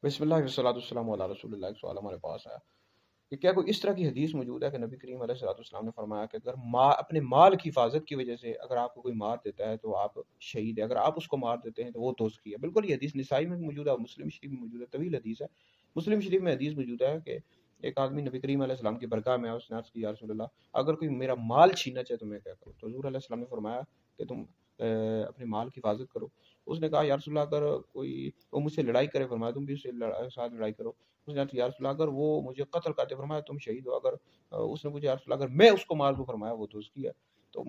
بسم اللہ والصلاۃ والسلام علی رسول اللہ۔ ایک سوال ہمارے پاس آیا کہ کیا کوئی اس طرح کی حدیث موجود ہے کہ نبی کریم علیہ الصلوۃ والسلام نے فرمایا کہ اگر اپنے مال کی حفاظت کی وجہ سے اگر آپ کو کوئی مار دیتا ہے تو آپ شہید ہے، اگر آپ اس کو مار دیتے ہیں تو وہ دوزخی ہے۔ بالکل یہ حدیث نسائی میں بھی موجود ہے اور مسلم شریف میں موجود ہے، طویل حدیث ہے۔ مسلم شریف میں حدیث موجود ہے کہ ایک آدمی نبی کریم علیہ السلام کی برگاہ میں آیا، اس نے عرض کی یا رسول اللہ اگر کوئی میرا مال چھیننا چاہے تو میں کیا کروں؟ تو حضور علیہ السلام نے فرمایا کہ تم اپنے مال کی حفاظت کرو۔ اس نے کہا یا رسول اللہ اگر کوئی وہ مجھ سے لڑائی کرے، فرمایا تم بھی اس سے ساتھ لڑائی کرو۔ اس نے یا رسول اللہ اگر وہ مجھے قتل کرتے، فرمایا تم شہید ہو۔ اگر اس نے مجھے یا رسول اللہ اگر میں اس کو مار دوں، فرمایا وہ دوزخی ہے۔ تو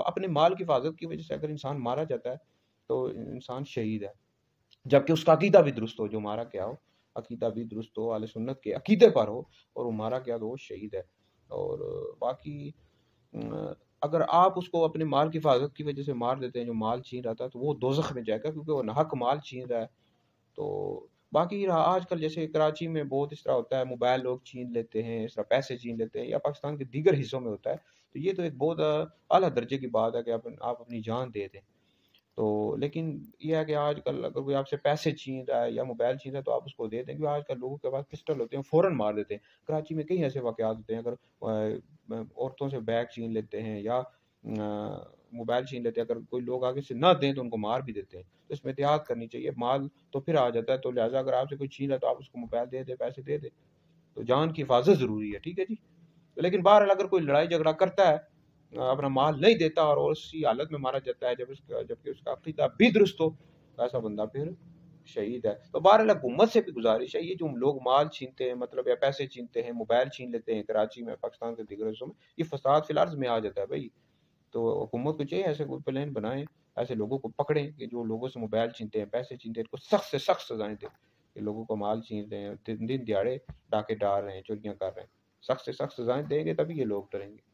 اپنے مال کی حفاظت کی وجہ سے اگر انسان مارا جاتا ہے تو انسان شہید ہے، جبکہ اس کا عقیدہ بھی درست ہو، جو مارا گیا ہو عقیدہ بھی درست ہو، اہل سنت کے عقیدے پر ہو اور وہ مارا گیا تو وہ شہید ہے۔ اور باقی اگر آپ اس کو اپنے مال کی حفاظت کی وجہ سے مار دیتے ہیں، جو مال چھین رہا تھا، تو وہ دوزخ میں جائے گا کیونکہ وہ ناحق مال چھین رہا ہے۔ تو باقی آج کل جیسے کراچی میں بہت اس طرح ہوتا ہے، موبائل لوگ چھین لیتے ہیں، اس طرح پیسے چھین لیتے ہیں، یا پاکستان کے دیگر حصوں میں ہوتا ہے، تو یہ تو ایک بہت اعلیٰ درجے کی بات ہے کہ آپ اپنی جان دے دیں۔ تو لیکن یہ ہے کہ آج کل اگر کوئی آپ سے پیسے چھین رہا ہے یا موبائل چھین رہا ہے تو آپ اس کو دے دیں، کیونکہ آج کل لوگوں کے پاس پسٹل ہوتے ہیں، فوراً مار دیتے ہیں۔ کراچی میں کئی ایسے واقعات ہوتے ہیں، اگر عورتوں سے بیگ چھین لیتے ہیں یا موبائل چھین لیتے ہیں، اگر کوئی لوگ آگے سے نہ دیں تو ان کو مار بھی دیتے ہیں۔ تو اس میں احتیاط کرنی چاہیے، مال تو پھر آ جاتا ہے، تو لہٰذا اگر آپ سے کوئی چھین رہا ہے تو آپ اس کو موبائل دے دیں، پیسے دے دیں۔ تو جان کی حفاظت ضروری ہے، ٹھیک ہے جی۔ لیکن بہرحال اگر کوئی لڑائی جھگڑا کرتا ہے، اپنا مال نہیں دیتا اور اسی حالت میں مارا جاتا ہے جبکہ اس کا عقیدہ بھی درست ہو، تو ایسا بندہ پھر شہید ہے۔ تو بہرحال حکومت سے بھی گزارش ہے، یہ جو لوگ مال چھینتے ہیں مطلب یا پیسے چھینتے ہیں، موبائل چھین لیتے ہیں کراچی میں، پاکستان کے دیگر حصوں میں، یہ فساد فی الارض میں آ جاتا ہے بھائی۔ تو حکومت کو چاہیے ایسے کوئی پلان بنائیں، ایسے لوگوں کو پکڑیں کہ جو لوگوں سے موبائل چھینتے ہیں، پیسے چھینتے ہیں، ان کو سخت سے سخت سزائیں دیں کہ لوگوں کو مال چھین رہے ہیں، دن دیہڑے ڈاکے ڈال رہے ہیں، چوریاں کر رہے ہیں، سخت سے سخت سزائیں دیں گے تبھی یہ لوگ ڈریں گے۔